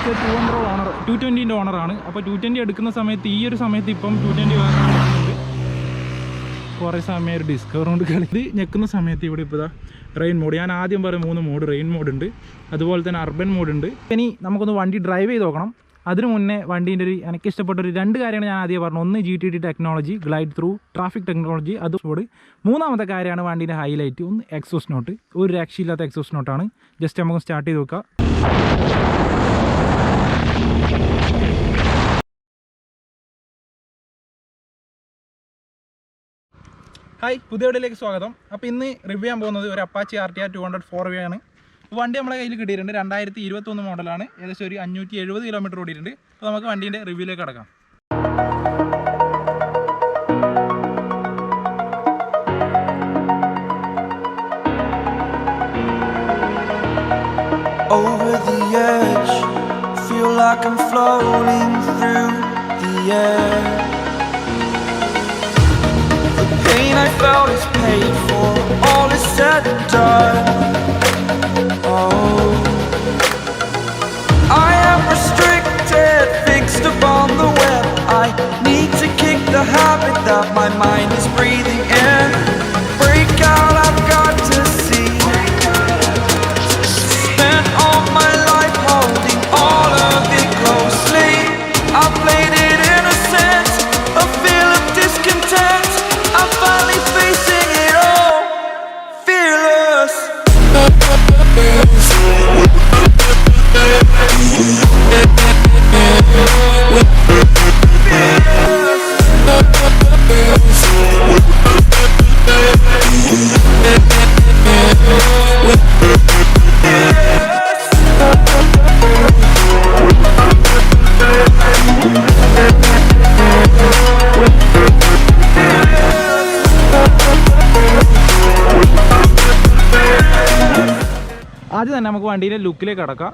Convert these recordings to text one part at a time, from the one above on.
വെച്ചാൽ 220 ഓണറാണ്. അപ്പോൾ 220 എടുക്കുന്ന സമയത്ത് ഈ ഒരു സമയത്ത് ഇപ്പം 220 എടുക്കുന്നുണ്ട്. കുറേ സമയം ഒരു ഡിസ്കവറുണ്ട് കളി. ഇത് ഞെക്കുന്ന സമയത്ത് ഇവിടെ ഇപ്പോൾ റെയിൻ മോഡ്, ഞാൻ ആദ്യം പറയും 3 മോഡ് റെയിൻ മോഡ് ഉണ്ട്, അതുപോലെ തന്നെ അർബൻ മോഡ് ഉണ്ട്. ഇനി നമുക്കൊന്ന് വണ്ടി ഡ്രൈവ് ചെയ്ത് നോക്കണം. അതിനു മുന്നേ വണ്ടീൻ്റെ എനിക്ക് ഇഷ്ടപ്പെട്ടൊരു 2 കാര്യമാണ് ഞാൻ ആദ്യം പറഞ്ഞു. ഒന്ന് GTT technology, glide through traffic technology, അതുകൂടി. മൂന്നാമത്തെ കാര്യമാണ് വണ്ടീൻ്റെ ഹൈലൈറ്റ്, ഒന്ന് എക്സോസ്റ്റ് നോട്ട്. ഒരു രക്ഷയില്ലാത്ത എക്സോസ്റ്റ് നോട്ടാണ്. ജസ്റ്റ് നമുക്ക് സ്റ്റാർട്ട് ചെയ്ത് നോക്കാം. ഹായ്, പുതിയ വീഡിയോയിലേക്ക് സ്വാഗതം. അപ്പോൾ ഇന്ന് റിവ്യൂ ചെയ്യാൻ പോകുന്നത് ഒരു അപ്പാച്ചി RTR 200 ആണ്. വണ്ടി നമ്മുടെ കയ്യിൽ കിട്ടിയിട്ടുണ്ട്. 2021 മോഡലാണ്. ഏകദേശം ഒരു 570 കിലോമീറ്റർ ഓടിയിട്ടുണ്ട്. അപ്പോൾ നമുക്ക് വണ്ടീൻ്റെ റിവ്യൂയിലേക്ക് കടക്കാം. Over the edge, feel like I'm floating through the air. The pain I felt is paid for, all is said and done. Oh, I am restricted, fixed upon the web. I need to kick the habit that my mind is breathing in. Break out, I've got to see. Spent all my life holding all of it closely. I played it innocent, a feel of discontent. I'm finally facing it all, fearless. ആദ്യം തന്നെ നമുക്ക് വണ്ടീൻ്റെ ലുക്കിലേക്ക് കടക്കാം.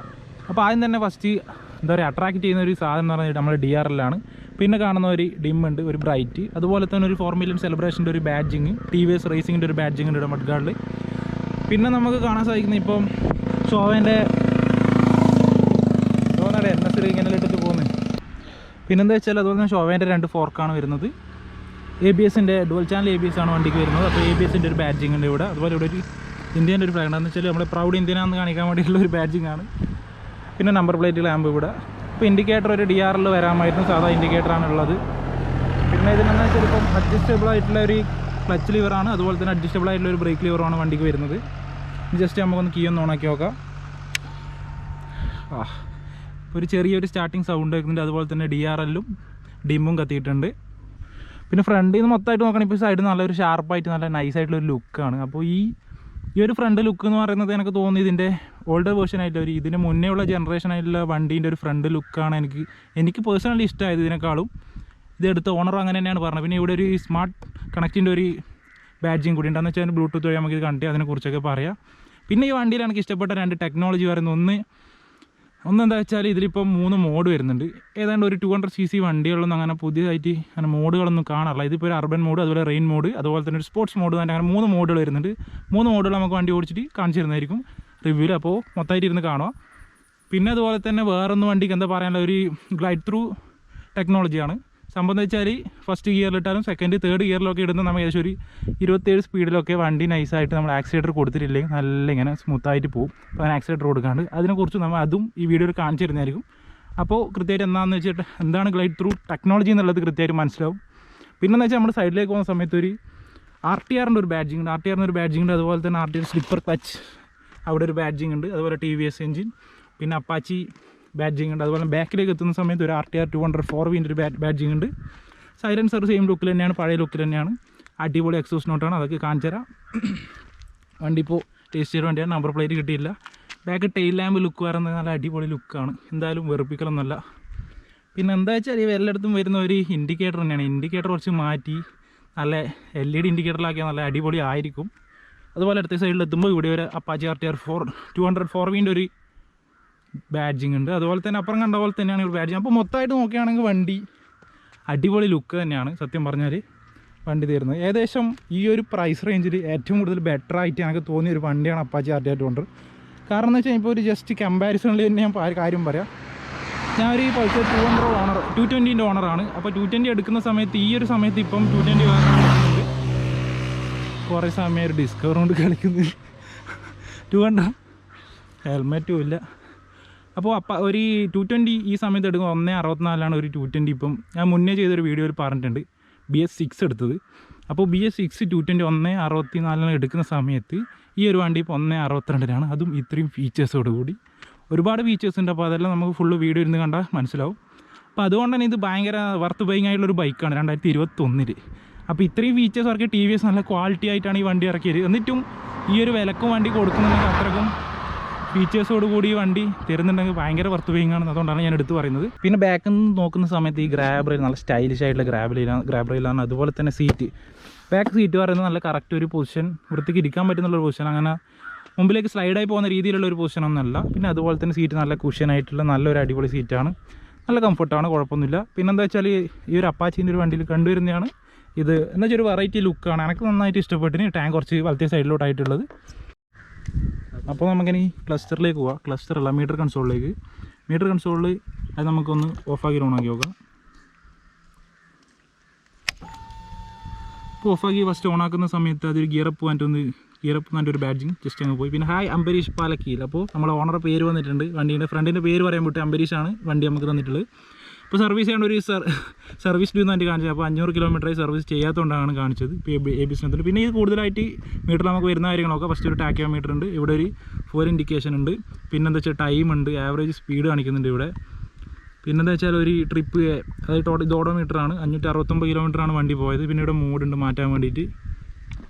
അപ്പോൾ ആദ്യം തന്നെ first എന്താ പറയുക, അട്രാക്റ്റ് ചെയ്യുന്ന ഒരു സാധനം എന്ന് പറഞ്ഞാൽ നമ്മുടെ DRL. പിന്നെ കാണുന്ന ഒരു ഡിം ഉണ്ട്, ഒരു ബ്രൈറ്റ്, അതുപോലെ തന്നെ ഒരു 4 മില്യൺ സെലിബ്രേഷൻ്റെ ഒരു ബാഡ്ജിങ്, TVS റേസിങ്ങിൻ്റെ ഒരു ബാഡ്ജിങ് ഉണ്ട് മഡ് ഗാർഡിൽ. പിന്നെ നമുക്ക് കാണാൻ സാധിക്കുന്ന ഇപ്പം ഷോവേൻ്റെ NS ഇങ്ങനെ ഇട്ടിട്ട് പോകുന്നത്. പിന്നെന്താ വെച്ചാൽ അതുപോലെ തന്നെ ഷോവേൻ്റെ 2 ഫോർക്കാണ് വരുന്നത്. ABSൻ്റെ ഡുവൽ ചാനൽ ABS ആണ് വണ്ടിക്ക് വരുന്നത്. അപ്പോൾ ABSൻ്റെ ഒരു ബാഡ്ജിങ് ഉണ്ട് ഇവിടെ. അതുപോലെ ഇവിടെ ഒരു ഇന്ത്യൻ്റെ ഒരു ഫ്ലാഗ് എന്ന് വെച്ചാൽ നമ്മളെ പ്രൗഡ് ഇന്ത്യനാണെന്ന് കാണിക്കാൻ വേണ്ടിയിട്ടുള്ള ഒരു ബാഡ്ജിങ് ആണ്. പിന്നെ നമ്പർ പ്ലേറ്റ് ലാമ്പ് ഇവിടെ. ഇപ്പോൾ ഇൻഡിക്കേറ്റർ ഒരു DRL വരാമായിരുന്നു, സാധാ ഇൻഡിക്കേറ്ററാണ് ഉള്ളത്. പിന്നെ ഇതിനെന്ന് വെച്ചാൽ ഇപ്പം അഡ്ജസ്റ്റബിൾ ആയിട്ടുള്ള ഒരു ക്ലച്ച് ലിവറാണ്, അതുപോലെ തന്നെ അഡ്ജസ്റ്റബിൾ ആയിട്ടുള്ള ഒരു ബ്രേക്ക് ലിവറാണ് വണ്ടിക്ക് വരുന്നത്. ജസ്റ്റ് നമുക്കൊന്ന് കീ ഒന്ന് ഓണാക്കി നോക്കാം. ഒരു ചെറിയൊരു സ്റ്റാർട്ടിങ് സൗണ്ട് കേൾക്കുന്നുണ്ട്. അതുപോലെ തന്നെ DRLും ഡിമ്മും കത്തിയിട്ടുണ്ട്. പിന്നെ ഫ്രണ്ടിൽ നിന്ന് മൊത്തമായിട്ട് നോക്കണം, ഇപ്പോൾ സൈഡ് നല്ലൊരു ഷാർപ്പായിട്ട് നല്ല നൈസായിട്ടുള്ളൊരു ലുക്കാണ്. അപ്പോൾ ഈ ഒരു ഫ്രണ്ട് ലുക്ക് എന്ന് പറയുന്നത് എനിക്ക് തോന്നുന്നു ഇതിൻ്റെ ഓൾഡർ വേർഷനായിട്ടുള്ള ഒരു ഇതിന് മുന്നേ ഉള്ള ജനറേഷനായിട്ടുള്ള വണ്ടീൻ്റെ ഒരു ഫ്രണ്ട് ലുക്കാണ് എനിക്ക് പേഴ്സണലി ഇഷ്ടമായത് ഇതിനേക്കാളും. ഇതെടുത്ത ഓണർ അങ്ങനെ തന്നെയാണ് പറഞ്ഞത്. പിന്നെ ഇവിടെ ഒരു സ്മാർട്ട് കണക്റ്റിൻ്റെ ഒരു ബാഡ്ജിങ് കൂടി ഉണ്ടെന്ന് വെച്ചാൽ ബ്ലൂടൂത്ത് വഴി നമുക്ക് ഇത് കണ്ടിട്ട് അതിനെക്കുറിച്ചൊക്കെ പറയാം. പിന്നെ ഈ വണ്ടിയിൽ എനിക്ക് ഇഷ്ടപ്പെട്ട 2 ടെക്നോളജി പറയുന്നത്, ഒന്നെന്താ വെച്ചാൽ ഇതിലിപ്പം 3 മോഡ് വരുന്നുണ്ട്. ഏതാണ്ട് ഒരു 200cc വണ്ടികളൊന്നും അങ്ങനെ പുതിയതായിട്ട് അങ്ങനെ മോഡുകളൊന്നും കാണാറില്ല. ഇതിപ്പോൾ ഒരു അർബൻ മോഡ്, അതുപോലെ റെയിൻ മോഡ്, അതുപോലെ തന്നെ ഒരു സ്പോർട്സ് മോഡ് തന്നെ, അങ്ങനെ 3 മോഡുകൾ വരുന്നുണ്ട്. 3 മോഡുകൾ നമുക്ക് വണ്ടി ഓടിച്ചിട്ട് കാണിച്ചു തരുന്നതായിരിക്കും റിവ്യൂവിൽ. അപ്പോൾ മൊത്തമായിട്ട് ഇരുന്ന് കാണുക. പിന്നെ അതുപോലെ തന്നെ വേറൊന്ന് വണ്ടിക്ക് എന്താ പറയാനുള്ള ഒരു ഗ്ലൈഡ് ത്രൂ ടെക്നോളജിയാണ്. സംഭവം എന്ന് വെച്ചാൽ ഫസ്റ്റ് ഗിയറിലിട്ടാലും സെക്കൻഡ് 3rd ഗിയറിലൊക്കെ ഇടുന്ന നമ്മൾ ഏകദേശം ഒരു 27 സ്പീഡിലൊക്കെ വണ്ടി നൈസായിട്ട് നമ്മൾ ആക്സിലേറ്റർ കൊടുത്തിട്ടില്ലെങ്കിൽ നല്ല ഇങ്ങനെ സ്മൂത്തായിട്ട് പോകും. അപ്പോൾ അങ്ങനെ ആക്സിലേറ്റർ കൊടുക്കാണ്ട് അതിനെക്കുറിച്ച് നമ്മൾ അതും ഈ വീഡിയോയിൽ കാണിച്ചു തരുന്നതായിരിക്കും. അപ്പോൾ കൃത്യമായിട്ട് എന്താണെന്ന് വെച്ചിട്ട് എന്താണ് ഗ്ലൈഡ് ത്രൂ ടെക്നോളജി എന്നുള്ളത് കൃത്യമായിട്ട് മനസ്സിലാവും. പിന്നെന്ന് വെച്ചാൽ നമ്മൾ സൈഡിലേക്ക് പോകുന്ന സമയത്ത് ഒരു RTRൻ്റെ ഒരു ബാഡ്ജിങ് ഉണ്ട്. RTRൻ്റെ ഒരു ബാഡ്ജിങ് ഉണ്ട്. അതുപോലെ തന്നെ RTR സ്ലിപ്പർ ക്ലച്ച് അവിടെ ഒരു ബാഡ്ജിങ് ഉണ്ട്. അതുപോലെ TVS എഞ്ചിൻ, പിന്നെ അപ്പാച്ചി ബാഡ്ജിങ് ഉണ്ട്. അതുപോലെ ബാക്കിലേക്ക് എത്തുന്ന സമയത്ത് ഒരു RTR 204 ഒരു ബാഡ്ജിങ് ഉണ്ട്. സൈലൻസർ സെയിം ലുക്കിൽ തന്നെയാണ്, പഴയ ലുക്കിൽ തന്നെയാണ്. അടിപൊളി എക്സോസ്റ്റ് നോട്ടാണ്, അതൊക്കെ കാണിച്ചു തരാം. വണ്ടി ഇപ്പോൾ ടേസ്റ്റ് ചെയ്ത വണ്ടിയാണ്, നമ്പർ പ്ലേറ്റ് കിട്ടിയില്ല. ബാക്ക് ടെയിൽ ലാമ്പ് ലുക്ക് പറയുന്നത് നല്ല അടിപൊളി ലുക്കാണ്, എന്തായാലും വെറുപ്പിക്കലൊന്നുമല്ല. പിന്നെ എന്താ വെച്ചാൽ ഈ എല്ലായിടത്തും വരുന്ന ഒരു ഇൻഡിക്കേറ്റർ തന്നെയാണ്. ഇൻഡിക്കേറ്റർ കുറച്ച് മാറ്റി നല്ല LED ഇൻഡിക്കേറ്ററിലാക്കിയാൽ നല്ല അടിപൊളി ആയിരിക്കും. അതുപോലെ അടുത്ത സൈഡിൽ എത്തുമ്പോൾ ഇവിടെ ഒരു അപ്പാച്ചി RTR 204 ഒരു ബാഡ്ജിങ് ഉണ്ട്. അതുപോലെ തന്നെ അപ്പുറം കണ്ട പോലെ തന്നെയാണ് ഒരു ബാഡ്ജിങ്. അപ്പോൾ മൊത്തമായിട്ട് നോക്കുകയാണെങ്കിൽ വണ്ടി അടിപൊളി ലുക്ക് തന്നെയാണ് സത്യം പറഞ്ഞാൽ വണ്ടി തരുന്നത്. ഏകദേശം ഈ ഒരു പ്രൈസ് റേഞ്ചിൽ ഏറ്റവും കൂടുതൽ ബെറ്റർ ആയിട്ട് എനിക്ക് തോന്നിയ ഒരു വണ്ടിയാണ് അപ്പാച്ചി RTR 200. കാരണം എന്ന് വെച്ചാൽ ഇപ്പോൾ ഒരു ജസ്റ്റ് കമ്പാരിസണിൽ തന്നെ ഞാൻ കാര്യം പറയാം. ഞാനൊരു പൾസർ 220 ഓണറാണ്. അപ്പോൾ 220 എടുക്കുന്ന സമയത്ത് ഈ ഒരു സമയത്ത് ഇപ്പം 220 കളിക്കുന്നുണ്ട്. കുറേ സമയം ഒരു ഡിസ്കവറുകൊണ്ട് കളിക്കുന്നുണ്ട്. 200 ഹെൽമെറ്റും ഇല്ല. അപ്പോൾ ഒരു 220 ഈ സമയത്ത് എടുക്കുമ്പോൾ 1.64 ഒരു 220. ഇപ്പം ഞാൻ മുന്നേ ചെയ്തൊരു വീഡിയോയിൽ പറഞ്ഞിട്ടുണ്ട് BS6 എടുത്തത്. അപ്പോൾ BS6 220 1.64 എടുക്കുന്ന സമയത്ത് ഈ ഒരു വണ്ടി ഇപ്പോൾ 1.62 അതും ഇത്രയും ഫീച്ചേഴ്സോടുകൂടി. ഒരുപാട് ഫീച്ചേഴ്സ് ഉണ്ട്. അപ്പോൾ അതെല്ലാം നമുക്ക് ഫുള്ള് വീഡിയോ ഇരുന്ന് കണ്ടാൽ മനസ്സിലാവും. അപ്പോൾ അതുകൊണ്ട് തന്നെ ഇത് ഭയങ്കര വർത്ത് ബൈങ് ആയിട്ടുള്ളൊരു ബൈക്കാണ് 2021. അപ്പോൾ ഇത്രയും ഫീച്ചേഴ്സ് ഇറക്കിയ TVS നല്ല ക്വാളിറ്റി ആയിട്ടാണ് ഈ വണ്ടി ഇറക്കിയത്. എന്നിട്ടും ഈ ഒരു വിലക്കും വണ്ടി കൊടുക്കുന്നുണ്ടെങ്കിൽ അത്രക്കും ഫീച്ചേഴ്സോട് കൂടി ഈ വണ്ടി തരുന്നുണ്ടെങ്കിൽ ഭയങ്കര വർത്ത് ബൈങ് ആണ്. അതുകൊണ്ടാണ് ഞാൻ എടുത്ത് പറയുന്നത്. പിന്നെ ബാക്കിൽ നിന്ന് നോക്കുന്ന സമയത്ത് ഈ ഗ്രാബ് റെയിൽ നല്ല സ്റ്റൈലിഷ് ആയിട്ടുള്ള ഗ്രാബ് റെയിലാണ്. അതുപോലെ തന്നെ സീറ്റ്, ബാക്ക് സീറ്റ് പറയുന്നത് നല്ല കറക്റ്റ് ഒരു പൊസിഷൻ, വൃത്തിക്ക് ഇരിക്കാൻ പറ്റുന്നുള്ളൊരു പൊസിഷൻ, അങ്ങനെ മുമ്പിലേക്ക് സ്ലൈഡായി പോകുന്ന രീതിയിലുള്ള ഒരു പൊസിഷനൊന്നുമല്ല. പിന്നെ അതുപോലെ തന്നെ സീറ്റ് നല്ല കുഷ്യനായിട്ടുള്ള നല്ലൊരു അടിപൊളി സീറ്റാണ്, നല്ല കംഫർട്ടാണ്, കുഴപ്പമൊന്നുമില്ല. പിന്നെന്താ വെച്ചാൽ ഈ ഒരു അപ്പാച്ചീൻ്റെ ഒരു വണ്ടിയിൽ കണ്ടുവരുന്നതാണ് ഇത്. എന്താ വെച്ചാൽ ഒരു വെറൈറ്റി ലുക്കാണ്, എനിക്ക് നന്നായിട്ട് ഇഷ്ടപ്പെട്ടിന്. ടാങ്ക് കുറച്ച് വലത്തെ സൈഡിലോട്ടായിട്ടുള്ളത്. അപ്പോൾ നമുക്കിനി ക്ലസ്റ്ററിലേക്ക് പോവാം. ക്ലസ്റ്ററല്ല, മീറ്റർ കൺസോളിലേക്ക്. മീറ്റർ കൺസോളിൽ അത് നമുക്കൊന്ന് ഓഫാക്കി ഓണാക്കി നോക്കാം. അപ്പോൾ ഓഫാക്കി ഫസ്റ്റ് ഓണാക്കുന്ന സമയത്ത് അതൊരു ഗിയറപ്പ് എന്നിട്ട് ഒരു ബാഡ്ജിങ് ജസ്റ്റ് അങ്ങ് പോയി. പിന്നെ ഹായ് അംബരീഷ് പാലക്കീൽ. അപ്പോൾ നമ്മളെ ഓണറുടെ പേര് വന്നിട്ടുണ്ട്. വണ്ടീൻ്റെ ഫ്രണ്ടിൻ്റെ പേര് പറയാൻ വിട്ട് അംബരീഷാണ് വണ്ടി നമുക്ക് തന്നിട്ടുള്ളത്. ഇപ്പോൾ സർവീസ് ചെയ്യേണ്ട ഒരു സർവീസ് ഡ്യൂ എന്നായിട്ട് കാണിച്ചത്. അപ്പോൾ 500 കിലോമീറ്ററായി സർവീസ് ചെയ്യാത്തതുകൊണ്ടാണ് കാണിച്ചത് ABS. പിന്നെ ഇത് കൂടുതലായിട്ട് മീറ്ററിൽ നമുക്ക് വരുന്ന കാര്യങ്ങളൊക്കെ ഫസ്റ്റ് ഒരു ടാക്കിയോമീറ്റർ ഉണ്ട്, ഇവിടെ ഒരു 4 ഇൻഡിക്കേഷൻ ഉണ്ട്, പിന്നെന്താ വെച്ചാൽ ടൈം ഉണ്ട്, ആവറേജ് സ്പീഡ് കാണിക്കുന്നുണ്ട് ഇവിടെ. പിന്നെന്താ വെച്ചാൽ ഒരു ട്രിപ്പ്, അതായത് ഇത് ഓഡോമീറ്ററാണ്. 569 കിലോമീറ്ററാണ് വണ്ടി പോയത്. പിന്നെ ഇവിടെ മോഡുണ്ട് മാറ്റാൻ വേണ്ടിയിട്ട്.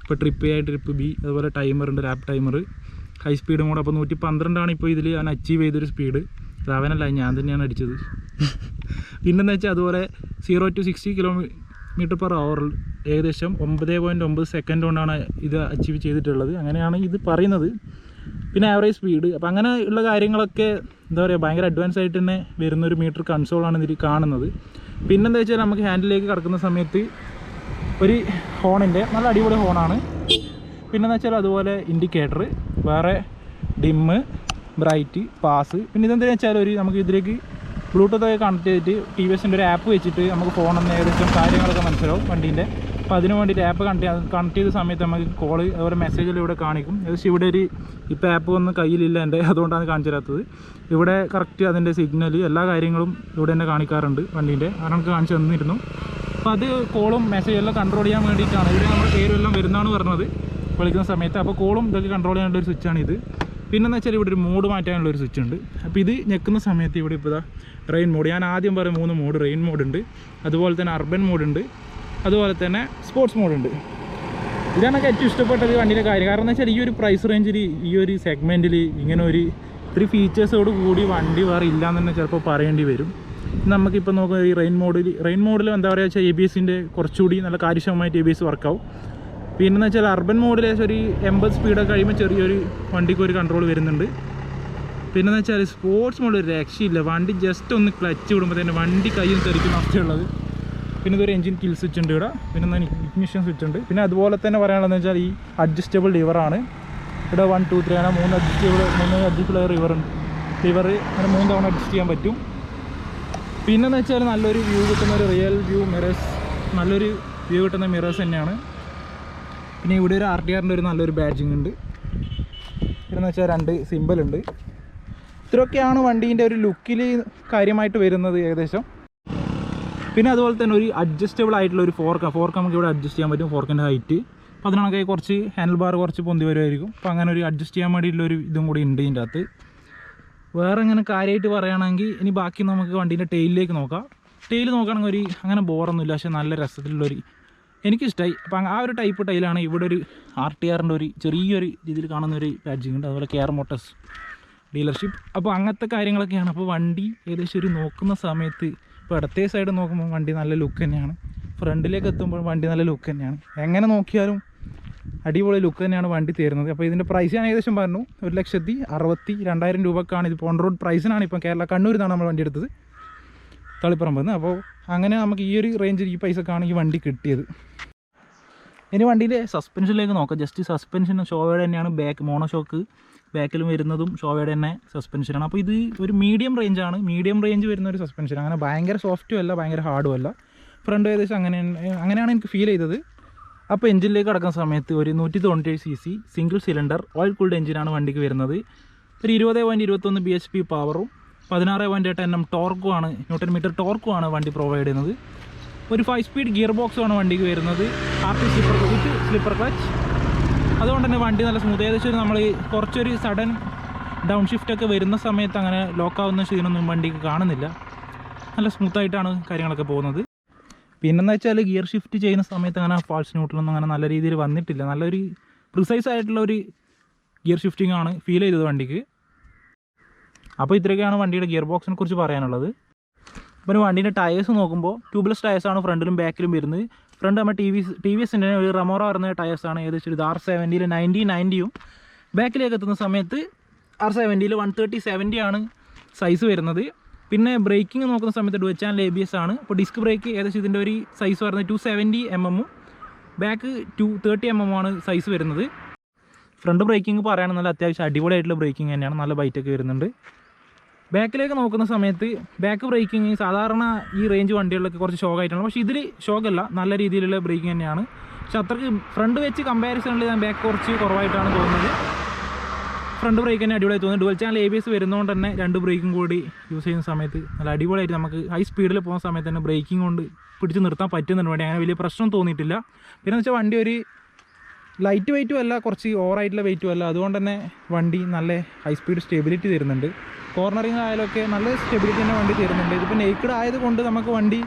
ഇപ്പോൾ ട്രിപ്പ് A, ട്രിപ്പ് B, അതുപോലെ ടൈമറുണ്ട്, lap timer, high speed mode. അപ്പോൾ 112 ഇപ്പോൾ ഇതിൽ ഞാൻ അച്ചീവ് ചെയ്തൊരു സ്പീഡ്. അവനല്ല, ഞാൻ തന്നെയാണ് അടിച്ചത്. പിന്നെന്താ വെച്ചാൽ അതുപോലെ 0 to 60 km/h ഏകദേശം 9.9 സെക്കൻഡ് കൊണ്ടാണ് ഇത് അച്ചീവ് ചെയ്തിട്ടുള്ളത്. അങ്ങനെയാണ് ഇത് പറയുന്നത്. പിന്നെ ആവറേജ് സ്പീഡ്. അപ്പോൾ അങ്ങനെ ഉള്ള കാര്യങ്ങളൊക്കെ എന്താ പറയുക ഭയങ്കര അഡ്വാൻസ് ആയിട്ട് തന്നെ വരുന്നൊരു മീറ്റർ കൺസോളാണ് ഇതിൽ കാണുന്നത്. പിന്നെന്താ വെച്ചാൽ നമുക്ക് ഹാൻഡിലേക്ക് കടക്കുന്ന സമയത്ത് ഒരു ഹോണിൻ്റെ നല്ല അടിപൊളി ഹോണാണ്. പിന്നെന്താ വെച്ചാൽ അതുപോലെ ഇൻഡിക്കേറ്റർ, വേറെ ഡിമ്മ്, ബ്രൈറ്റ്, പാസ്. പിന്നെ ഇതെന്താണെന്ന് വെച്ചാൽ നമുക്ക് ഇതിലേക്ക് ബ്ലൂടൂത്ത് ഒക്കെ കണക്ട് ചെയ്തിട്ട് TVSൻ്റെ ഒരു ആപ്പ് വെച്ചിട്ട് നമുക്ക് ഫോണെന്ന് ഏകദേശം കാര്യങ്ങളൊക്കെ മനസ്സിലാവും വണ്ടീൻ്റെ. അപ്പോൾ അതിന് വേണ്ടിയിട്ട് ആപ്പ് കണക്ട് ചെയ്ത സമയത്ത് നമുക്ക് കോള് അതുപോലെ മെസ്സേജുകൾ ഇവിടെ കാണിക്കും. ഏകദേശം ഇവിടെ ഇപ്പോൾ ആപ്പ് ഒന്നും കയ്യിലില്ല എൻ്റെ, അതുകൊണ്ടാണ് കാണിച്ചു തരാത്തത്. ഇവിടെ കറക്റ്റ് അതിൻ്റെ സിഗ്നൽ എല്ലാ കാര്യങ്ങളും ഇവിടെ തന്നെ കാണിക്കാറുണ്ട് വണ്ടീൻ്റെ. അത് നമുക്ക് കാണിച്ചു തന്നിരുന്നു. അപ്പോൾ അത് കോളും മെസ്സേജെല്ലാം കൺട്രോൾ ചെയ്യാൻ വേണ്ടിയിട്ടാണ്. ഇവിടെ നമ്മുടെ പേരും എല്ലാം വരുന്നതാണ് പറഞ്ഞത് വിളിക്കുന്ന സമയത്ത്. അപ്പോൾ കോളും ഇതൊക്കെ കൺട്രോൾ ചെയ്യാനുള്ളൊരു സ്വിച്ചാണിത്. പിന്നെന്ന് വെച്ചാൽ ഇവിടെ ഒരു മോഡ് മാറ്റാനുള്ളൊരു സ്വിച്ച് ഉണ്ട്. അപ്പോൾ ഇത് ഞെക്കുന്ന സമയത്ത് ഇവിടെ ഇപ്പോൾ റെയിൻ മോഡ്, ഞാൻ ആദ്യം പറയും 3 മോഡ്, റെയിൻ മോഡ് ഉണ്ട്, അതുപോലെ തന്നെ അർബൻ മോഡ് ഉണ്ട്, അതുപോലെ തന്നെ സ്പോർട്സ് മോഡ് ഉണ്ട്. ഇതാണ് എനിക്ക് ഏറ്റവും ഇഷ്ടപ്പെട്ടത് വണ്ടിയുടെ കാര്യം. കാരണം എന്ന് വെച്ചാൽ ഈ ഒരു പ്രൈസ് റേഞ്ചിൽ ഈ ഒരു സെഗ്മെൻറ്റിൽ ഇങ്ങനെ ഒരു 3 ഫീച്ചേഴ്സോട് കൂടി വണ്ടി വേറെ ഇല്ലയെന്ന് തന്നെ ചിലപ്പോൾ പറയേണ്ടി വരും. നമുക്കിപ്പോൾ നോക്കുക ഈ റെയിൻ മോഡിൽ എന്താ പറയുക വെച്ചാൽ ABSൻ്റെ കുറച്ചുകൂടി നല്ല കാര്യക്ഷമമായിട്ട് ABS വർക്കാവും. പിന്നെന്ന് വെച്ചാൽ അർബൻ മോഡിൽ ഒരു 80 സ്പീഡൊക്കെ കഴിയുമ്പോൾ ചെറിയൊരു വണ്ടിക്ക് ഒരു കൺട്രോൾ വരുന്നുണ്ട്. പിന്നെന്ന് വെച്ചാൽ സ്പോർട്സ് മോഡ് ഒരു രക്ഷയില്ല, വണ്ടി ജസ്റ്റ് ഒന്ന് ക്ലച്ച് വിടുമ്പോൾ തന്നെ വണ്ടി കയ്യും തെറിക്കുന്ന അവസ്ഥയുള്ളത്. പിന്നെ ഇതൊരു എഞ്ചിൻ കിൽ സ്വിച്ച് ഉണ്ട് ഇവിടെ, പിന്നെ ഇഗ്നിഷൻ സ്വിച്ച് ഉണ്ട്. പിന്നെ അതുപോലെ തന്നെ പറയാനുള്ളതെന്ന് വെച്ചാൽ ഈ അഡ്ജസ്റ്റബിൾ ലിവറാണ്. ഇവിടെ 1, 2, 3 അങ്ങനെ 3 അഡ്ജസ്റ്റബിൾ ലിവർ അങ്ങനെ 3 തവണ അഡ്ജസ്റ്റ് ചെയ്യാൻ പറ്റും. പിന്നെന്ന് വെച്ചാൽ നല്ലൊരു വ്യൂ കിട്ടുന്ന ഒരു റിയൽ വ്യൂ മിറേഴ്സ്, നല്ലൊരു വ്യൂ കിട്ടുന്ന മിറേഴ്സ് തന്നെയാണ്. പിന്നെ ഇവിടെ ഒരു RTRൻ്റെ ഒരു നല്ലൊരു ബാഡ്ജിങ് ഉണ്ട്. പിന്നെന്ന് വെച്ചാൽ 2 സിമ്പിളുണ്ട്. ഇത്രയൊക്കെയാണ് വണ്ടീൻ്റെ ഒരു ലുക്കിൽ കാര്യമായിട്ട് വരുന്നത് ഏകദേശം. പിന്നെ അതുപോലെ തന്നെ ഒരു അഡ്ജസ്റ്റബിൾ ആയിട്ടുള്ള ഒരു ഫോർക്ക് നമുക്ക് ഇവിടെ അഡ്ജസ്റ്റ് ചെയ്യാൻ പറ്റും, ഫോർക്കിൻ്റെ ഹൈറ്റ്. അപ്പോൾ അതിനൊക്കെ കുറച്ച് ഹാൻഡിൽ ബാർ കുറച്ച് പൊന്തി വരുമായിരിക്കും. അപ്പോൾ അങ്ങനെ ഒരു അഡ്ജസ്റ്റ് ചെയ്യാൻ വേണ്ടിയിട്ടുള്ളൊരു ഇതും കൂടി ഉണ്ട് ഇതിൻ്റെ അകത്ത്. വേറെ അങ്ങനെ കാര്യമായിട്ട് പറയുകയാണെങ്കിൽ ഇനി ബാക്കി നമുക്ക് വണ്ടീൻ്റെ ടെയിലിലേക്ക് നോക്കാം. ടെയിൽ നോക്കുകയാണെങ്കിൽ അങ്ങനെ ബോറൊന്നുമില്ല, പക്ഷേ നല്ല രസത്തിലുള്ളൊരു എനിക്കിഷ്ടമായി. അപ്പോൾ ആ ഒരു ടൈപ്പ് ടൈലാണ്. ഇവിടെ ഒരു RTRൻ്റെ ഒരു ചെറിയൊരു രീതിയിൽ കാണുന്ന ഒരു ബാഡ്ജിങ് ഉണ്ട്, അതുപോലെ KR മോട്ടോഴ്സ് ഡീലർഷിപ്പ്. അപ്പോൾ അങ്ങനത്തെ കാര്യങ്ങളൊക്കെയാണ്. അപ്പോൾ വണ്ടി ഏകദേശം ഒരു നോക്കുന്ന സമയത്ത് ഇപ്പോൾ ഇടത്തെ സൈഡ് നോക്കുമ്പോൾ വണ്ടി നല്ല ലുക്ക് തന്നെയാണ്, ഫ്രണ്ടിലേക്ക് എത്തുമ്പോൾ വണ്ടി നല്ല ലുക്ക് തന്നെയാണ്. എങ്ങനെ നോക്കിയാലും അടിപൊളി ലുക്ക് തന്നെയാണ് വണ്ടി തരുന്നത്. അപ്പോൾ ഇതിൻ്റെ പ്രൈസ് ഞാൻ ഏകദേശം പറഞ്ഞു, 1,62,000 രൂപക്കാണ്. ഇത് ഓൺ റോഡ് പ്രൈസിനാണ് ഇപ്പം കണ്ണൂരിൽ നിന്നാണ് നമ്മൾ വണ്ടി എടുത്തത്, തളിപ്പറമ്പെന്ന്. അപ്പോൾ അങ്ങനെ നമുക്ക് ഈ ഒരു റേഞ്ചിൽ ഈ പൈസക്കാണ് ഈ വണ്ടി കിട്ടിയത്. ഇനി വണ്ടിയിലെ സസ്പെൻഷനിലേക്ക് നോക്കാം. ജസ്റ്റ് സസ്പെൻഷൻ ഷോയുടെ തന്നെയാണ്, ബാക്ക് മോണോഷോക്ക് ബാക്കിലും വരുന്നതും ഷോവയുടെ തന്നെ സസ്പെൻഷനാണ്. അപ്പോൾ ഇത് ഒരു മീഡിയം റേഞ്ചാണ്, മീഡിയം റേഞ്ച് വരുന്ന ഒരു സസ്പെൻഷൻ. അങ്ങനെ ഭയങ്കര സോഫ്റ്റും അല്ല ഭയങ്കര ഹാർഡും അല്ല. ഫ്രണ്ട് ഏകദേശം അങ്ങനെയാണ് എനിക്ക് ഫീൽ ചെയ്തത്. അപ്പോൾ എഞ്ചിനിലേക്ക് കടക്കുന്ന സമയത്ത് ഒരു 197cc single cylinder oil cooled എഞ്ചിനാണ് വണ്ടിക്ക് വരുന്നത്. ഒരു 20.21 bhp പവറും 16.8 Nm ടോർക്കുമാണ്, ന്യൂട്ടൺ മീറ്റർ ടോർക്കുമാണ് വണ്ടി പ്രൊവൈഡ് ചെയ്യുന്നത്. ഒരു 5 സ്പീഡ് ഗിയർ ബോക്സുമാണ് വണ്ടിക്ക് വരുന്നത്, RT സ്ലിപ്പർ ക്ലച്ച്. അതുകൊണ്ട് തന്നെ വണ്ടി നല്ല സ്മൂത്ത്. ഏകദേശം നമ്മൾ കുറച്ചൊരു സഡൻ ഡൗൺ ഷിഫ്റ്റൊക്കെ വരുന്ന സമയത്ത് അങ്ങനെ ലോക്കാവുന്ന ക്ഷീണമൊന്നും വണ്ടിക്ക് കാണുന്നില്ല. നല്ല സ്മൂത്തായിട്ടാണ് കാര്യങ്ങളൊക്കെ പോകുന്നത്. പിന്നെന്ന് വെച്ചാൽ ഗിയർ ഷിഫ്റ്റ് ചെയ്യുന്ന സമയത്ത് അങ്ങനെ ഫാൾസ് ന്യൂട്രലൊന്നും അങ്ങനെ നല്ല രീതിയിൽ വന്നിട്ടില്ല. നല്ലൊരു പ്രിസൈസ് ആയിട്ടുള്ള ഒരു ഗിയർ ഷിഫ്റ്റിംഗ് ആണ് ഫീൽ ചെയ്തത് വണ്ടിക്ക്. അപ്പോൾ ഇത്രയൊക്കെയാണ് വണ്ടിയുടെ ഗിയർ ബോക്സിനെ കുറിച്ച് പറയാനുള്ളത്. അപ്പോൾ വണ്ടീൻ്റെ ടയേഴ്സ് നോക്കുമ്പോൾ ട്യൂബ്ലെസ് ടയേഴ്സാണ് ഫ്രണ്ടിലും ബാക്കിലും വരുന്നത്. ഫ്രണ്ട് നമ്മൾ ടി വി എസിൻ്റെ ഒരു റമോറ വരുന്ന ടയേഴ്സാണ്. ഏകദേശം ഒരു R70 90-90യും ബാക്കിലേക്ക് എത്തുന്ന സമയത്ത് R70 130-70 ആണ് സൈസ് വരുന്നത്. പിന്നെ ബ്രേക്കിംഗ് നോക്കുന്ന സമയത്ത് ഡുവൽ ചാനൽ ABS ആണ്. അപ്പോൾ ഡിസ്ക് ബ്രേക്ക് ഏകദേശം ഇതിൻ്റെ ഒരു സൈസ് വരുന്നത് 270 mm, ബാക്ക് 230 mm ആണ് സൈസ് വരുന്നത്. ഫ്രണ്ട് ബ്രേക്കിംഗ് പറയുകയാണെങ്കിൽ നല്ല അത്യാവശ്യം അടിപൊളിയായിട്ടുള്ള ബ്രേക്കിംഗ് തന്നെയാണ്, നല്ല ബൈറ്റൊക്കെ വരുന്നുണ്ട്. ബാക്കിലേക്ക് നോക്കുന്ന സമയത്ത് ബാക്ക് ബ്രേക്കിംഗ് സാധാരണ ഈ റേഞ്ച് വണ്ടികളിലൊക്കെ കുറച്ച് ഷോക്കായിട്ടാണ്, പക്ഷേ ഇതിൽ ഷോക്കല്ല, നല്ല രീതിയിലുള്ള ബ്രേക്കിംഗ് തന്നെയാണ്. പക്ഷെ അത്രയ്ക്ക് ഫ്രണ്ട് വെച്ച് കമ്പാരിസണിൽ ഞാൻ ബാക്ക് കുറച്ച് കുറവായിട്ടാണ് തോന്നുന്നത്. ഫ്രണ്ട് ബ്രേക്ക് തന്നെ അടിപൊളിയായി തോന്നുന്നു. ഡുവൽ ചാനൽ ABS വരുന്നതുകൊണ്ട് തന്നെ 2 ബ്രേക്കും കൂടി യൂസ് ചെയ്യുന്ന സമയത്ത് നല്ല അടിപൊളിയായിട്ട് നമുക്ക് ഹൈ സ്പീഡിൽ പോകുന്ന സമയത്ത് തന്നെ ബ്രേക്കിംഗ് കൊണ്ട് പിടിച്ച് നിർത്താൻ പറ്റുന്നുണ്ട് വണ്ടി. അങ്ങനെ വലിയ പ്രശ്നം തോന്നിയിട്ടില്ല. പിന്നെ വെച്ചാൽ വണ്ടി ഒരു ലൈറ്റ് വെയ്റ്റും അല്ല, കുറച്ച് ഓവറായിട്ടുള്ള വെയ്റ്റും അല്ല. അതുകൊണ്ട് തന്നെ വണ്ടി നല്ല ഹൈ സ്പീഡ് സ്റ്റെബിലിറ്റി തരുന്നുണ്ട്. കോർണറിങ് ആയാലൊക്കെ നല്ല സ്റ്റെബിലിറ്റി തന്നെ വണ്ടി തരുന്നുണ്ട്. ഇതിപ്പോൾ നെയ്ക്കഡ് ആയതുകൊണ്ട് നമുക്ക് വണ്ടി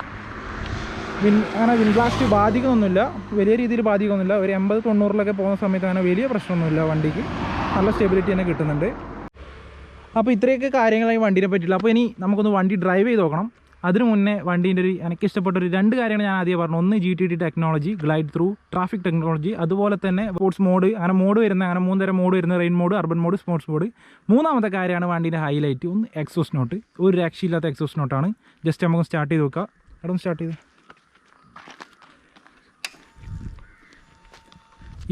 അങ്ങനെ വിൻ ബ്ലാസ്റ്റ് ബാധിക്കുന്നൊന്നുമില്ല, വലിയ രീതിയിൽ ബാധിക്കുന്നൊന്നുമില്ല. ഒരു 80-90 പോകുന്ന സമയത്ത് അങ്ങനെ വലിയ പ്രശ്നമൊന്നുമില്ല, വണ്ടിക്ക് നല്ല സ്റ്റെബിലിറ്റി തന്നെ കിട്ടുന്നുണ്ട്. അപ്പോൾ ഇത്രയൊക്കെ കാര്യങ്ങളായി വണ്ടീനെ പറ്റിയില്ല. അപ്പോൾ ഇനി നമുക്കൊന്ന് വണ്ടി ഡ്രൈവ് ചെയ്ത് നോക്കണം. അതിന് മുന്നേ വണ്ടീൻ്റെ എനിക്ക് ഇഷ്ടപ്പെട്ടൊരു 2 കാര്യങ്ങൾ ഞാൻ ആദ്യം പറഞ്ഞു. ഒന്ന് GTT technology, glide through, traffic technology, അതുപോലെ തന്നെ സ്പോർട്സ് മോഡ്, അങ്ങനെ മോഡ് വരുന്ന, അങ്ങനെ 3 തരം മോഡ് വരുന്ന, rain mode, urban mode, sports mode. മൂന്നാമത്തെ കാര്യമാണ് വണ്ടീൻ്റെ ഹൈലൈറ്റ്, ഒന്ന് എക്സോസ്റ്റ് നോട്ട്. ഒരു രക്ഷയില്ലാത്ത എക്സോസ്റ്റ് നോട്ടാണ്. ജസ്റ്റ് നമുക്ക് സ്റ്റാർട്ട് ചെയ്ത് നോക്കാം. അവിടെ ഒന്ന് സ്റ്റാർട്ട് ചെയ്ത്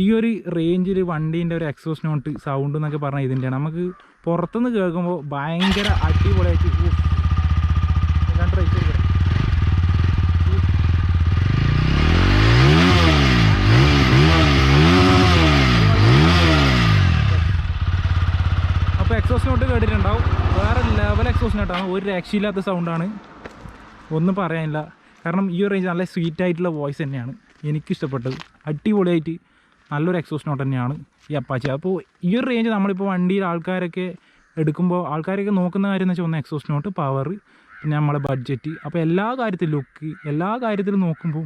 ഈ ഒരു റേഞ്ചിൽ വണ്ടീൻ്റെ ഒരു എക്സോസ്റ്റ് നോട്ട് സൗണ്ട് എന്നൊക്കെ പറഞ്ഞാൽ ഇതിൻ്റെയാണ്. നമുക്ക് പുറത്തുനിന്ന് കേൾക്കുമ്പോൾ ഭയങ്കര അടിപൊളിയായിട്ട് അപ്പോൾ എക്സോസ്റ്റ് നോട്ട് കേട്ടിട്ടുണ്ടാവും. വേറെ ലെവൽ എക്സോസ്റ്റ് നോട്ടാണ്, ഒരു രക്ഷയില്ലാത്ത സൗണ്ടാണ്, ഒന്നും പറയാനില്ല. കാരണം ഈ ഒരു റേഞ്ച് നല്ല സ്വീറ്റ് ആയിട്ടുള്ള വോയിസ് തന്നെയാണ് എനിക്കിഷ്ടപ്പെട്ടത്. അടിപൊളിയായിട്ട് നല്ലൊരു എക്സോസ്റ്റ് നോട്ട് തന്നെയാണ് ഈ അപ്പാച്ചി. അപ്പോൾ ഈ ഒരു റേഞ്ച് നമ്മളിപ്പോൾ വണ്ടിയിൽ ആൾക്കാരൊക്കെ എടുക്കുമ്പോൾ ആൾക്കാരൊക്കെ നോക്കുന്ന കാര്യം എന്ന് വെച്ചാൽ ഒന്ന് എക്സോസ്റ്റ് നോട്ട്, പവർ, പിന്നെ നമ്മളെ ബഡ്ജറ്റ്. അപ്പോൾ എല്ലാ കാര്യത്തിലും ലുക്ക്, എല്ലാ കാര്യത്തിലും നോക്കുമ്പോൾ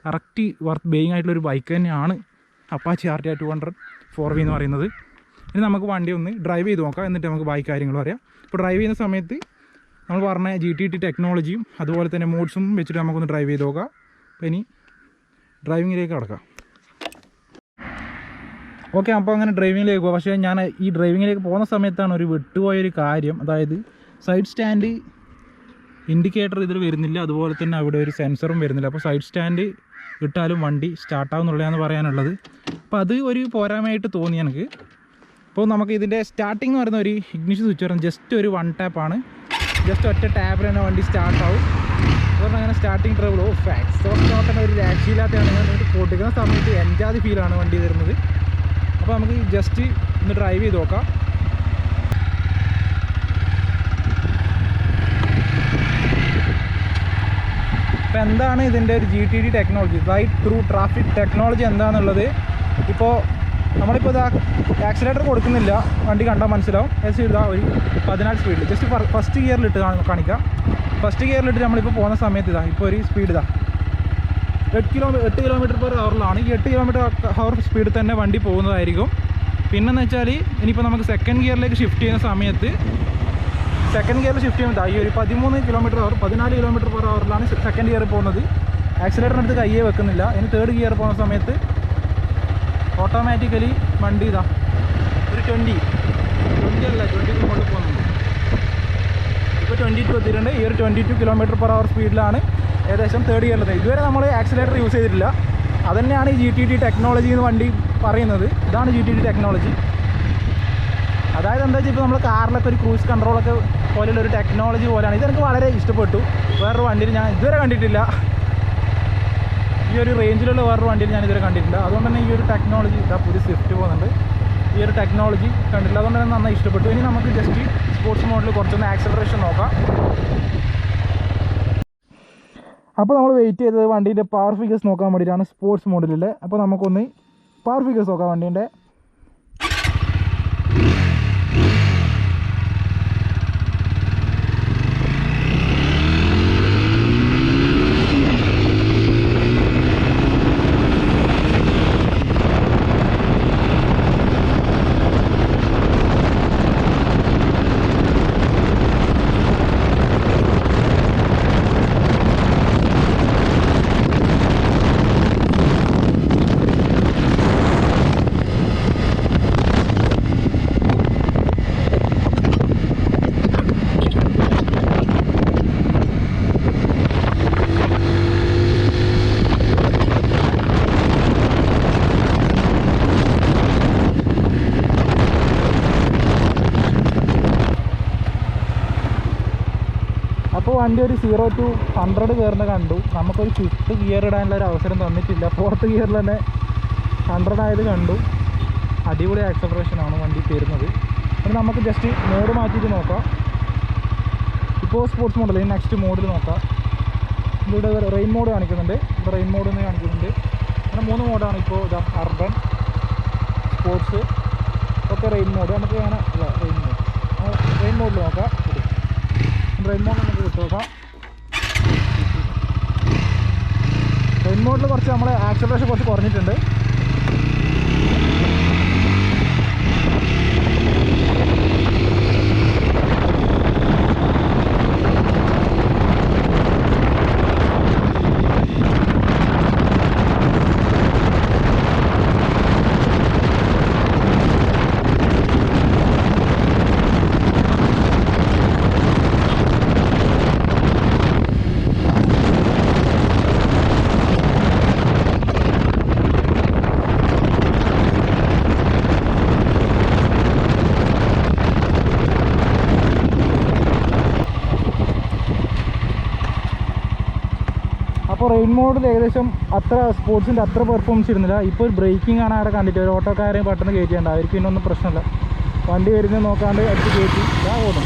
കറക്റ്റ് വർത്ത് ബേയിങ് ആയിട്ടുള്ളൊരു ബൈക്ക് തന്നെയാണ് അപ്പാച്ചി RTR 200 4V എന്ന് പറയുന്നത്. ഇനി നമുക്ക് വണ്ടി ഒന്ന് ഡ്രൈവ് ചെയ്ത് നോക്കാം, എന്നിട്ട് നമുക്ക് ബൈക്ക് കാര്യങ്ങൾ പറയാം. ഇപ്പോൾ ഡ്രൈവ് ചെയ്യുന്ന സമയത്ത് നമ്മൾ പറഞ്ഞ GTT ടെക്നോളജിയും അതുപോലെ തന്നെ മോഡ്സും വെച്ചിട്ട് നമുക്കൊന്ന് ഡ്രൈവ് ചെയ്ത് നോക്കാം. അപ്പോൾ ഇനി ഡ്രൈവിങ്ങിലേക്ക് കടക്കാം. ഓക്കെ, അപ്പോൾ അങ്ങനെ ഡ്രൈവിങ്ങിലേക്ക് പോകാം. പക്ഷേ ഞാൻ ഈ ഡ്രൈവിങ്ങിലേക്ക് പോകുന്ന സമയത്താണ് ഒരു വിട്ടുപോയൊരു കാര്യം. അതായത് സൈഡ് സ്റ്റാൻഡ് ഇൻഡിക്കേറ്റർ ഇതിൽ വരുന്നില്ല, അതുപോലെ തന്നെ അവിടെ ഒരു സെൻസറും വരുന്നില്ല. അപ്പോൾ സൈഡ് സ്റ്റാൻഡ് ഇട്ടാലും വണ്ടി സ്റ്റാർട്ടാവുന്നുള്ളതാണ് പറയാനുള്ളത്. അപ്പോൾ അത് ഒരു പോരായ്മയായിട്ട് തോന്നി എനിക്ക്. അപ്പോൾ നമുക്ക് ഇതിൻ്റെ സ്റ്റാർട്ടിംഗ് എന്ന് പറയുന്ന ഒരു ഇഗ്നിഷൻ സ്വിച്ച് വരുന്നത് ജസ്റ്റ് ഒരു 1 ടാപ്പാണ്. ജസ്റ്റ് ഒറ്റ ടാപ്പിൽ തന്നെ വണ്ടി സ്റ്റാർട്ടാവും. അതുകൊണ്ട് അങ്ങനെ സ്റ്റാർട്ടിങ് ട്രബിൾ എക്സോസ്റ്റ് നോട്ട് ഒരു രക്ഷയില്ലാത്തതാണ്. ഞാൻ പൊട്ടിക്കുന്ന സമയത്ത് എൻജാതി ഫീലാണ് വണ്ടി തരുന്നത്. അപ്പോൾ നമുക്ക് ജസ്റ്റ് ഒന്ന് ഡ്രൈവ് ചെയ്ത് നോക്കാം. അപ്പോൾ എന്താണ് ഇതിൻ്റെ ഒരു GTT technology, ride through traffic technology എന്താണെന്നുള്ളത് ഇപ്പോൾ നമ്മളിപ്പോൾ ഇതാ ആക്സിലേറ്റർ കൊടുക്കുന്നില്ല, വണ്ടി കണ്ടാൽ മനസ്സിലാവും. ഇതാ ഒരു 14 സ്പീഡിൽ ജസ്റ്റ് ഫസ്റ്റ് ഗിയറിലിട്ട് കാണിക്കാം. ഫസ്റ്റ് ഗിയറിലിട്ട് നമ്മളിപ്പോൾ പോകുന്ന സമയത്ത് ഇതാ ഇപ്പോൾ ഒരു സ്പീഡ് ഇതാ 8 km/h ഈ 8 km/h സ്പീഡിൽ തന്നെ വണ്ടി പോകുന്നതായിരിക്കും. പിന്നെന്ന് വെച്ചാൽ ഇനിയിപ്പോൾ നമുക്ക് സെക്കൻഡ് ഗിയറിലേക്ക് ഷിഫ്റ്റ് ചെയ്യുന്ന സമയത്ത് ഈ ഒരു 13 km/h 14 km/h സെക്കൻഡ് ഗിയർ പോകുന്നത്. ആക്സിലേറ്ററിനടുത്ത് കയ്യേ വെക്കുന്നില്ല. ഇനി തേർഡ് ഗിയർ പോകുന്ന സമയത്ത് ഓട്ടോമാറ്റിക്കലി വണ്ടി ഇതാ ഒരു 20 അല്ല 20 മുകളിൽ പോകുന്നുണ്ട്. ഇപ്പോൾ 22 എത്തിയിട്ടുണ്ട്. ഈ ഒരു 22 km/h സ്പീഡിലാണ് ഏകദേശം തേർഡ് ഗിയറിൽ. ഇതുവരെ നമ്മൾ ആക്സിലേറ്റർ യൂസ് ചെയ്തിട്ടില്ല. അതുതന്നെയാണ് ഈ GTT ടെക്നോളജി എന്ന് വണ്ടി പറയുന്നത്. ഇതാണ് GTT ടെക്നോളജി. അതായത് എന്താ വെച്ചാൽ ഇപ്പോൾ നമ്മൾ കാറിലൊക്കെ ഒരു ക്രൂസ് കൺട്രോളൊക്കെ പോലെയുള്ള ഒരു ടെക്നോളജി പോലെയാണ്. ഇതെനിക്ക് വളരെ ഇഷ്ടപ്പെട്ടു. വേറൊരു വണ്ടിയിൽ ഞാൻ ഇതുവരെ കണ്ടിട്ടില്ല, ഈ ഒരു റേഞ്ചിലുള്ള വേറൊരു വണ്ടിയിൽ ഞാൻ ഇതുവരെ കണ്ടിട്ടില്ല. അതുകൊണ്ട് തന്നെ ഈ ഒരു ടെക്നോളജി, ഇതാ പുതിയ സ്വിഫ്റ്റ് പോകുന്നുണ്ട്, ഈ ഒരു ടെക്നോളജി കണ്ടില്ല. അതുകൊണ്ട് തന്നെ നന്നായി ഇഷ്ടപ്പെട്ടു. ഇനി നമുക്ക് ജസ്റ്റ് സ്പോർട്സ് മോഡിൽ കുറച്ചൊന്ന് ആക്സലറേഷൻ നോക്കാം. അപ്പോൾ നമ്മൾ വെയിറ്റ് ചെയ്തത് വണ്ടീൻ്റെ പവർ ഫിഗേഴ്സ് നോക്കാൻ വേണ്ടിയിട്ടാണ് സ്പോർട്സ് മോഡിലുള്ള. അപ്പോൾ നമുക്കൊന്ന് പവർ ഫിഗേഴ്സ് നോക്കാം വണ്ടീൻ്റെ. അപ്പോൾ വണ്ടി ഒരു 0 to 100 കയറുന്ന കണ്ടു. നമുക്കൊരു 5th ഗിയർ ഇടാനുള്ള ഒരു അവസരം തന്നിട്ടില്ല. 4th ഗിയറിൽ തന്നെ 100 ആയത് കണ്ടു. അടിപൊളി ആക്സലറേഷനാണ് വണ്ടി തരുന്നത്. അപ്പോൾ നമുക്ക് ജസ്റ്റ് മോഡ് മാറ്റിയിട്ട് നോക്കാം. ഇപ്പോൾ സ്പോർട്സ് മോഡൽ, നെക്സ്റ്റ് മോഡിൽ നോക്കാം. ഇവിടെ റെയിൻ മോഡ് കാണിക്കുന്നുണ്ട്, ഇവിടെ റെയിൻ മോഡ് എന്ന് കാണിക്കുന്നുണ്ട്. അങ്ങനെ 3 മോഡാണ് ഇപ്പോൾ. ഇതാ അർബൻ, സ്പോർട്സ് ഒക്കെ റെയിൻ മോഡ്. നമുക്ക് വേണം റെയിൻ മോഡിൽ നോക്കാം. റെയിൻ മോഡിൽ നമുക്ക് വിട്ടു നോക്കാം. റെയിൻ മോഡിൽ കുറച്ച് നമ്മുടെ ആക്സലറേഷൻ കുറച്ച് കുറഞ്ഞിട്ടുണ്ട്. അപ്പോൾ റെയിൻ മോഡിൽ ഏകദേശം അത്ര സ്പോർട്സിൻ്റെ അത്ര പെർഫോമൻസ് ഇരുന്നില്ല. ഇപ്പോൾ ബ്രേക്കിംഗ് ആണ് അവിടെ കണ്ടിട്ട് ഒരു ഓട്ടോക്കാരെ പെട്ടെന്ന് കയറ്റിയുണ്ട്. അവർക്ക് പിന്നൊന്നും പ്രശ്നമില്ല, വണ്ടി വരുന്നത് നോക്കാണ്ട് അടുത്ത് കയറ്റി ഇതാ പോകുന്നു.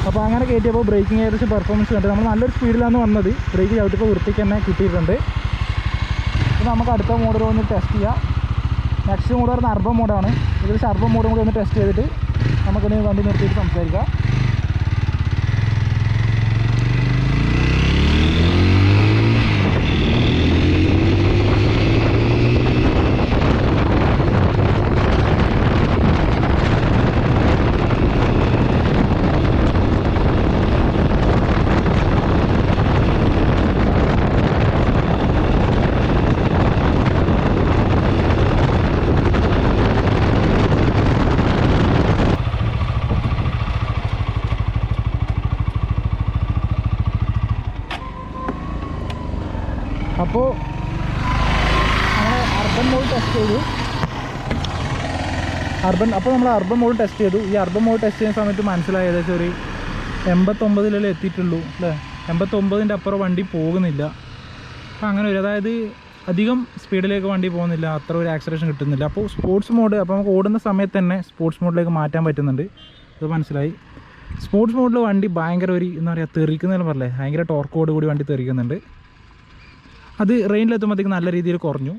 അപ്പോൾ അങ്ങനെ കയറ്റിയപ്പോൾ ബ്രേക്കിംഗ് ഏകദേശം പെർഫോമൻസ് കണ്ടു. നമ്മൾ നല്ലൊരു സ്പീഡിലാണ് വന്നത്. ബ്രേക്ക് ചവിട്ടിപ്പോൾ വൃത്തിക്ക് തന്നെ കിട്ടിയിട്ടുണ്ട്. അപ്പോൾ നമുക്ക് അടുത്ത മോഡ് ഒന്ന് ടെസ്റ്റ് ചെയ്യാം. നെക്സ്റ്റ് മോഡ് പറഞ്ഞാൽ അർബൻ മോഡാണ്. ഏകദേശം അർബൻ മോഡും കൂടി ഒന്ന് ടെസ്റ്റ് ചെയ്തിട്ട് നമുക്കിനി വണ്ടി നിർത്തിയിട്ട് സംസാരിക്കാം. അപ്പോൾ നമ്മൾ അർബൻ മോഡ് ടെസ്റ്റ് ചെയ്തു. അപ്പോൾ നമ്മൾ അർബൻ മോഡ് ടെസ്റ്റ് ചെയ്തു. ഈ അർബൻ മോഡ് ടെസ്റ്റ് ചെയ്യുന്ന സമയത്ത് മനസ്സിലായി ഏകദേശം ഒരു 89 എത്തിയിട്ടുള്ളൂ അല്ലേ. 89ൻ്റെ അപ്പുറം വണ്ടി പോകുന്നില്ല. അപ്പോൾ അങ്ങനെ ഒരു, അതായത് അധികം സ്പീഡിലേക്ക് വണ്ടി പോകുന്നില്ല, അത്ര ഒരു ആക്സലറേഷൻ കിട്ടുന്നില്ല. അപ്പോൾ സ്പോർട്സ് മോഡ്, അപ്പോൾ നമുക്ക് ഓടുന്ന സമയത്ത് തന്നെ സ്പോർട്സ് മോഡിലേക്ക് മാറ്റാൻ പറ്റുന്നുണ്ട്. അത് മനസ്സിലായി. സ്പോർട്സ് മോഡിൽ വണ്ടി ഭയങ്കര ഒരു എന്താ പറയുക, തെറിക്കുന്നതെന്ന് പറഞ്ഞേ, ഭയങ്കര ടോർക്കോട് കൂടി വണ്ടി തെറിക്കുന്നുണ്ട്. അത് റെയിനിലെത്തുമ്പോഴത്തേക്ക് നല്ല രീതിയിൽ കുറഞ്ഞു.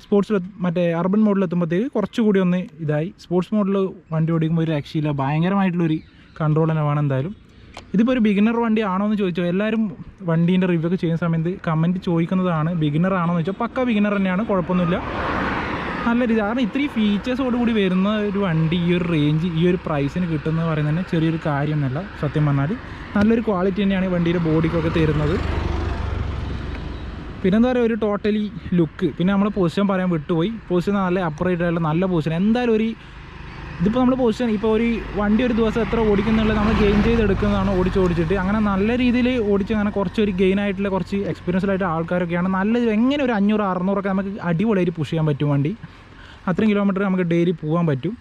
സ്പോർട്സിൽ മറ്റേ അർബൻ മോഡിലെത്തുമ്പോഴത്തേക്ക് കുറച്ചുകൂടി ഒന്ന് ഇതായി. സ്പോർട്സ് മോഡിൽ വണ്ടി ഓടിക്കുമ്പോൾ ഒരു രക്ഷയില്ല, ഭയങ്കരമായിട്ടുള്ളൊരു കൺട്രോൾ തന്നെ വേണം എന്തായാലും. ഇതിപ്പോൾ ഒരു ബിഗിനർ വണ്ടി ആണോ എന്ന് ചോദിച്ചോ, എല്ലാവരും വണ്ടീൻ്റെ റിവ്യൂ ഒക്കെ ചെയ്യുന്ന സമയത്ത് കമൻറ്റ് ചോദിക്കുന്നതാണ് ബിഗിനർ ആണോ എന്ന് ചോദിച്ചാൽ പക്ക ബിഗിനർ തന്നെയാണ്, കുഴപ്പമൊന്നുമില്ല, നല്ല രീതി. കാരണം ഇത്രയും ഫീച്ചേഴ്സോട് കൂടി വരുന്ന ഒരു വണ്ടി ഈ ഒരു റേഞ്ച് ഈ ഒരു പ്രൈസിന് കിട്ടുന്നത് പറയുന്നത് തന്നെ ചെറിയൊരു കാര്യമൊന്നുമല്ല. സത്യം പറഞ്ഞാൽ നല്ലൊരു ക്വാളിറ്റി തന്നെയാണ് വണ്ടിയുടെ ബോഡിക്കൊക്കെ തരുന്നത്. പിന്നെന്താ പറയുക, ഒരു ടോട്ടലി ലുക്ക്. പിന്നെ നമ്മൾ പൊസിഷൻ പറയാൻ വിട്ടുപോയി. പൊസിഷൻ നല്ല അപ്രൈറ്റ് ആയിട്ടുള്ള നല്ല പൊസിഷൻ. എന്തായാലും ഒരു ഇതിപ്പോൾ നമ്മൾ പൊസിഷൻ ഇപ്പോൾ ഒരു വണ്ടി ഒരു ദിവസം എത്ര ഓടിക്കുന്നുള്ളത് നമ്മൾ ഗെയിൻ ചെയ്തെടുക്കുന്നതാണ് ഓടിച്ചിട്ട്. അങ്ങനെ നല്ല രീതിയിൽ ഓടിച്ച് അങ്ങനെ കുറച്ചൊരു ഗെയിൻ ആയിട്ടുള്ള കുറച്ച് എക്സ്പീരിയൻസ്ഡായിട്ട് ആൾക്കാരൊക്കെയാണ് നല്ല എങ്ങനെ ഒരു 500-600 നമുക്ക് അടിപൊളിയായിട്ട് പുഷ് ചെയ്യാൻ പറ്റും വണ്ടി. അത്രയും കിലോമീറ്റർ നമുക്ക് ഡെയിലി പോകാൻ പറ്റും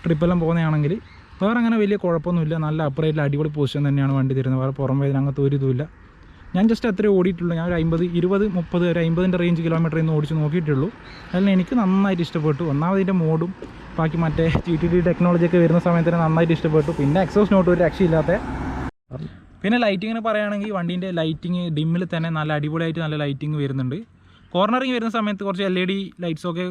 ട്രിപ്പെല്ലാം പോകുന്നതാണെങ്കിൽ. വേറെ അങ്ങനെ വലിയ കുഴപ്പമൊന്നുമില്ല. നല്ല അപ്രൈറ്റിൽ അടിപൊളി പൊസിഷൻ തന്നെയാണ് വണ്ടി തരുന്നത്. വേറെ പുറം വേദന അങ്ങനത്തെ ഒരു ഇതുമില്ല. ഞാൻ ജസ്റ്റ് അത്രേ ഓടിയിട്ടുള്ളൂ. ഞാൻ ഒരു 50, 20, 30, ഒരു 50 റേഞ്ച് കിലോമീറ്റർ ഇന്ന് ഓടിച്ച് നോക്കിയിട്ടുള്ളൂ. അതിൽ എനിക്ക് നന്നായിട്ട് ഇഷ്ടപ്പെട്ടു. ഒന്നാമതിൻ്റെ മോഡും ബാക്കി മറ്റേ GTD ടെക്നോളജിയൊക്കെ വരുന്ന സമയത്ത് തന്നെ നന്നായിട്ട് ഇഷ്ടപ്പെട്ടു. പിന്നെ എക്സോസ് നോട്ട് ഒരു രക്ഷയില്ലാത്ത. പിന്നെ ലൈറ്റിങ്ങിന് പറയുകയാണെങ്കിൽ വണ്ടീൻ്റെ ലൈറ്റിങ് ഡിമ്മിൽ തന്നെ നല്ല അടിപൊളിയായിട്ട് നല്ല ലൈറ്റിങ് വരുന്നുണ്ട്. കോർണറിങ് വരുന്ന സമയത്ത് കുറച്ച് LED ലൈറ്റ്സൊക്കെ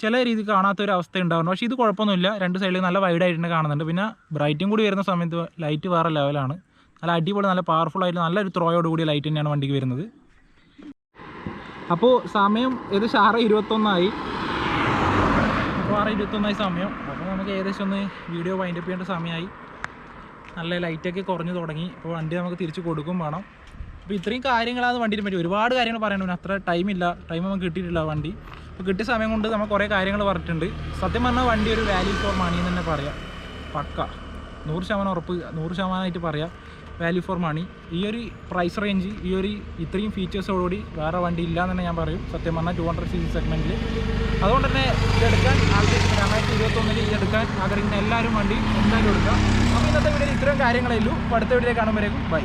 ചില രീതി കാണാത്തൊരു അവസ്ഥ ഉണ്ടാകുന്നു. പക്ഷേ ഇത് കുഴപ്പമൊന്നുമില്ല. രണ്ട് സൈഡിൽ നല്ല വൈഡായിട്ട് തന്നെ കാണുന്നുണ്ട്. പിന്നെ ബ്രൈറ്റും കൂടി വരുന്ന സമയത്ത് ലൈറ്റ് വേറെ ലെവലാണ്. നല്ല അടിപൊളി നല്ല പവർഫുള്ളായിട്ട് നല്ലൊരു ത്രോയോട് കൂടിയ ലൈറ്റ് തന്നെയാണ് വണ്ടിക്ക് വരുന്നത്. അപ്പോൾ സമയം ഏകദേശം 6:21 അപ്പോൾ 6:21 സമയം. അപ്പോൾ നമുക്ക് ഏകദേശം ഒന്ന് വീഡിയോ വൈൻഡപ്പ് ചെയ്യേണ്ട സമയമായി. നല്ല ലൈറ്റൊക്കെ കുറഞ്ഞു തുടങ്ങി. ഇപ്പോൾ വണ്ടി നമുക്ക് തിരിച്ച് കൊടുക്കും വേണം. അപ്പോൾ ഇത്രയും കാര്യങ്ങളാണ് വണ്ടിയെ പറ്റി. ഒരുപാട് കാര്യങ്ങൾ പറയണം. അത്ര ടൈം നമുക്ക് കിട്ടിയിട്ടില്ല വണ്ടി. അപ്പോൾ കിട്ടിയ സമയം കൊണ്ട് നമ്മൾ കുറേ കാര്യങ്ങൾ പറഞ്ഞിട്ടുണ്ട്. സത്യം പറഞ്ഞാൽ വണ്ടി ഒരു വാല്യൂ ഫോർ മണി എന്ന് തന്നെ പറയാം. പക്ക 100% ഉറപ്പ്, 100% പറയാം. Value for money. ഈ ഒരു പ്രൈസ് റേഞ്ച്, ഈ ഒരു ഇത്രയും ഫീച്ചേഴ്സോടുകൂടി വേറെ വണ്ടി ഇല്ല എന്ന് തന്നെ ഞാൻ പറയും. സത്യം പറഞ്ഞാൽ 200cc സെഗ്മെൻറ്റിൽ. അതുകൊണ്ട് തന്നെ ഇതെടുക്കാൻ ആഗ്രഹിക്കുന്ന 2021 ഇതെടുക്കാൻ ആഗ്രഹിക്കുന്ന എല്ലാവരും വണ്ടി എന്തായാലും എടുക്കാം. അപ്പോൾ ഇന്നത്തെ വീഡിയോയിൽ ഇത്രയും കാര്യങ്ങളേ ഉള്ളൂ. അപ്പോൾ അടുത്ത വീഡിയോയിൽ കാണുമ്പോഴേക്കും ബൈ.